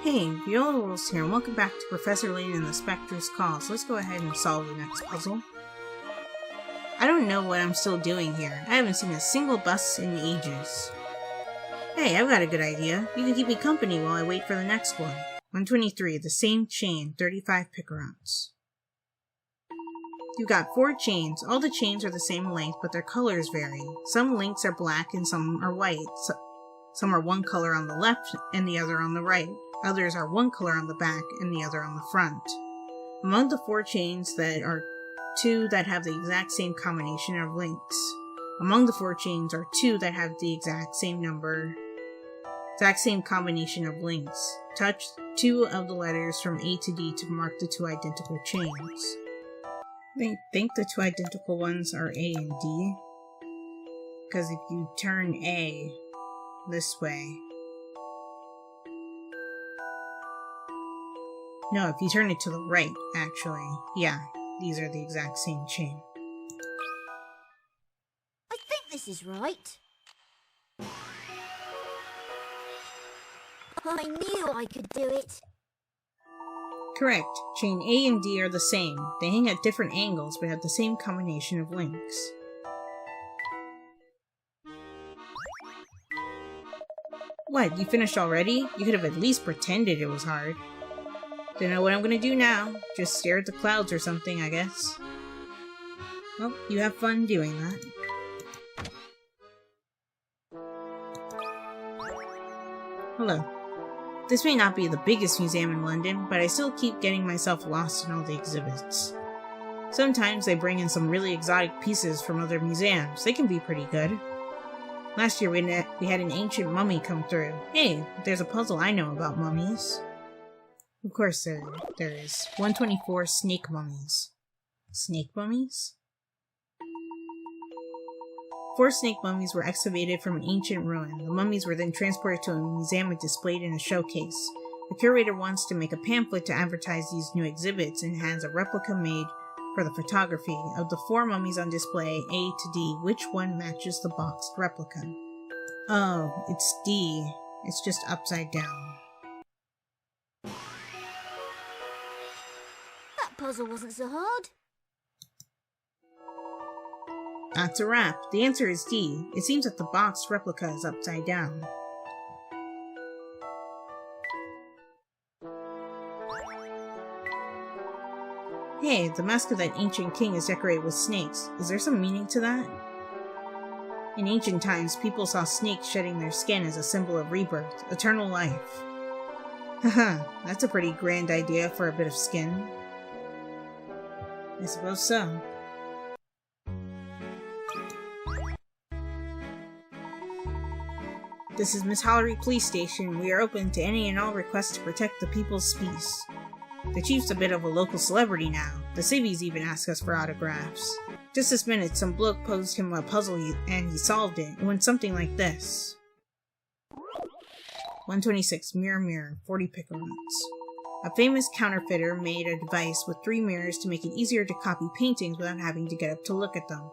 Hey, Violarules here, and welcome back to Professor Layton and the Spectre's call. So let's go ahead and solve the next puzzle. I don't know what I'm still doing here. I haven't seen a single bus in ages. Hey, I've got a good idea. You can keep me company while I wait for the next one. 123, the same chain, 35 picarounds. You've got 4 chains. All the chains are the same length, but their colors vary. Some links are black and some are white. Some are one color on the left and the other on the right. Others are one color on the back and the other on the front. Among the 4 chains, there are 2 that have the exact same combination of links. Among the 4 chains are 2 that have the exact same combination of links. Touch 2 of the letters from A to D to mark the 2 identical chains. I think the 2 identical ones are A and D, because if you turn A this way, no, if you turn it to the right, actually, yeah, these are the exact same chain. I think this is right. I knew I could do it. Correct. Chain A and D are the same. They hang at different angles, but have the same combination of links. What, you finished already? You could have at least pretended it was hard. Don't know what I'm gonna do now. Just stare at the clouds or something, I guess. Well, you have fun doing that. Hello. This may not be the biggest museum in London, but I still keep getting myself lost in all the exhibits. Sometimes they bring in some really exotic pieces from other museums. They can be pretty good. Last year we had an ancient mummy come through. Hey, there's a puzzle I know about mummies. Of course there is. 124 snake mummies. Snake mummies? 4 snake mummies were excavated from an ancient ruin. The mummies were then transported to a museum and displayed in a showcase. The curator wants to make a pamphlet to advertise these new exhibits and has a replica made for the photography. Of the 4 mummies on display, A to D, which one matches the boxed replica? Oh, it's D. It's just upside down. That puzzle wasn't so hard. That's a wrap. The answer is D. It seems that the boxed replica is upside down. Hey, the mask of that ancient king is decorated with snakes. Is there some meaning to that? In ancient times, people saw snakes shedding their skin as a symbol of rebirth, eternal life. Haha, that's a pretty grand idea for a bit of skin. I suppose so. This is Miss Hollery Police Station. We are open to any and all requests to protect the people's peace. The chief's a bit of a local celebrity now. The civvies even ask us for autographs. Just this minute, some bloke posed him a puzzle and he solved it. It went something like this. 126, mirror, mirror, 40 picarounds. A famous counterfeiter made a device with 3 mirrors to make it easier to copy paintings without having to get up to look at them.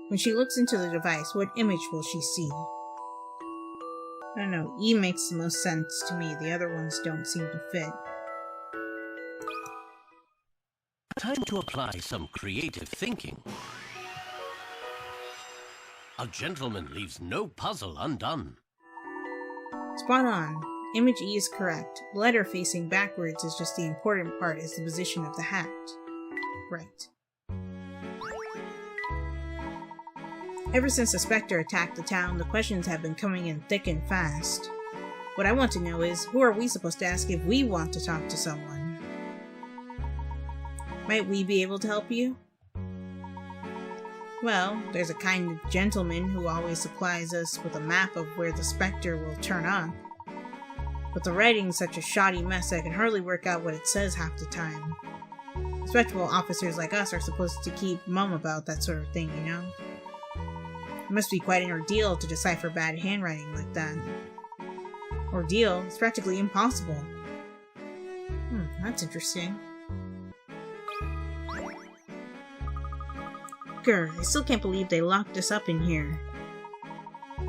When she looks into the device, what image will she see? I don't know, E makes the most sense to me. The other ones don't seem to fit. Time to apply some creative thinking. A gentleman leaves no puzzle undone. Spot on. Image E is correct. The letter facing backwards is just the important part, as the position of the hat. Right. Ever since the Spectre attacked the town, the questions have been coming in thick and fast. What I want to know is, who are we supposed to ask if we want to talk to someone? Might we be able to help you? Well, there's a kind of gentleman who always supplies us with a map of where the Spectre will turn up. But the writing's such a shoddy mess I can hardly work out what it says half the time. Respectable officers like us are supposed to keep mum about that sort of thing, you know? It must be quite an ordeal to decipher bad handwriting like that. Ordeal? It's practically impossible. That's interesting. Grr, I still can't believe they locked us up in here.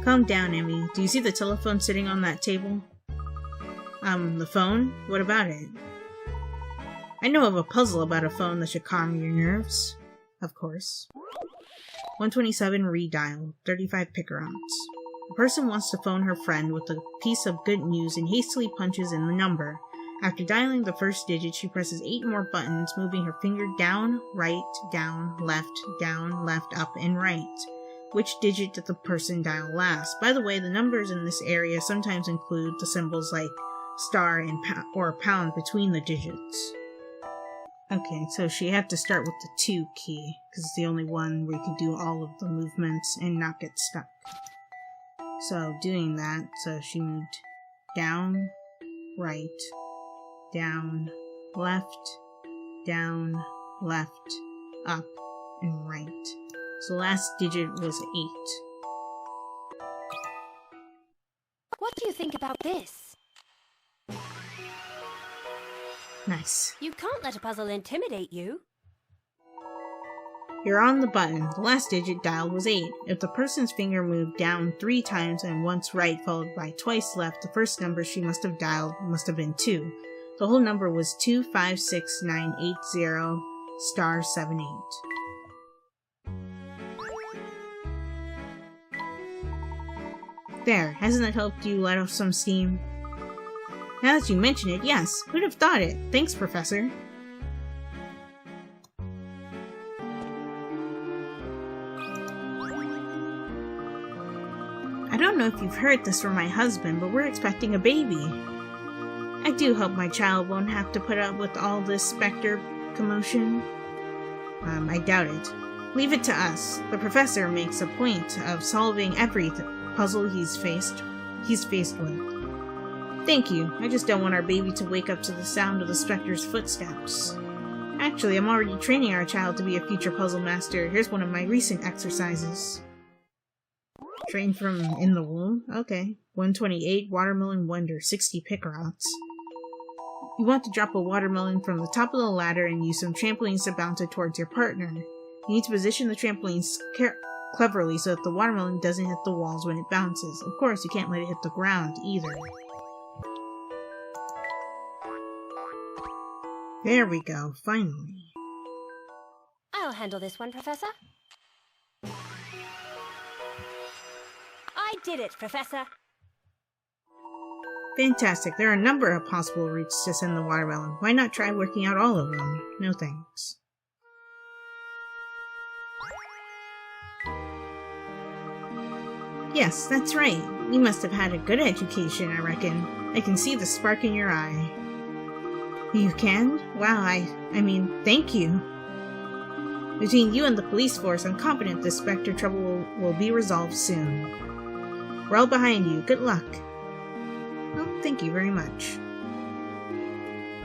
Calm down, Emmy. Do you see the telephone sitting on that table? The phone? What about it? I know of a puzzle about a phone that should calm your nerves. Of course. 127 redial, 35 picarons. A person wants to phone her friend with a piece of good news and hastily punches in the number. After dialing the first digit, she presses 8 more buttons, moving her finger down, left, up, and right. Which digit did the person dial last? By the way, the numbers in this area sometimes include the symbols like star and or pound between the digits. Okay, so she had to start with the 2 key, because it's the only one where you can do all of the movements and not get stuck. So doing that, so she moved down, right, down, left, up, and right. So the last digit was 8. What do you think about this? Nice. You can't let a puzzle intimidate you. You're on the button. The last digit dialed was 8. If the person's finger moved down 3 times and once right followed by twice left, the first number she must have dialed must have been 2. The whole number was 256980 star 78. There, hasn't that helped you let off some steam? Now that you mention it, yes. Who'd have thought it? Thanks, Professor. I don't know if you've heard this from my husband, but we're expecting a baby. I do hope my child won't have to put up with all this Spectre commotion. I doubt it. Leave it to us. The professor makes a point of solving every puzzle he's faced with. Thank you. I just don't want our baby to wake up to the sound of the Spectre's footsteps. Actually, I'm already training our child to be a future puzzle master. Here's one of my recent exercises. Train from in the womb? Okay. 128, Watermelon Wonder, 60 picarons. You want to drop a watermelon from the top of the ladder and use some trampolines to bounce it towards your partner. You need to position the trampolines cleverly so that the watermelon doesn't hit the walls when it bounces. Of course, you can't let it hit the ground either. There we go, finally. I'll handle this one, Professor. I did it, Professor. Fantastic. There are a number of possible routes to send the watermelon. Why not try working out all of them? No thanks. Yes, that's right. You must have had a good education, I reckon. I can see the spark in your eye. You can? Wow, I mean, thank you. Between you and the police force, I'm confident this Spectre trouble will be resolved soon. We're all behind you. Good luck. Well, thank you very much.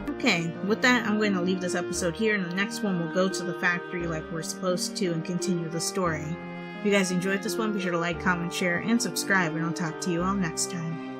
Okay, with that, I'm going to leave this episode here, and the next one we'll go to the factory like we're supposed to and continue the story. If you guys enjoyed this one, be sure to like, comment, share, and subscribe, and I'll talk to you all next time.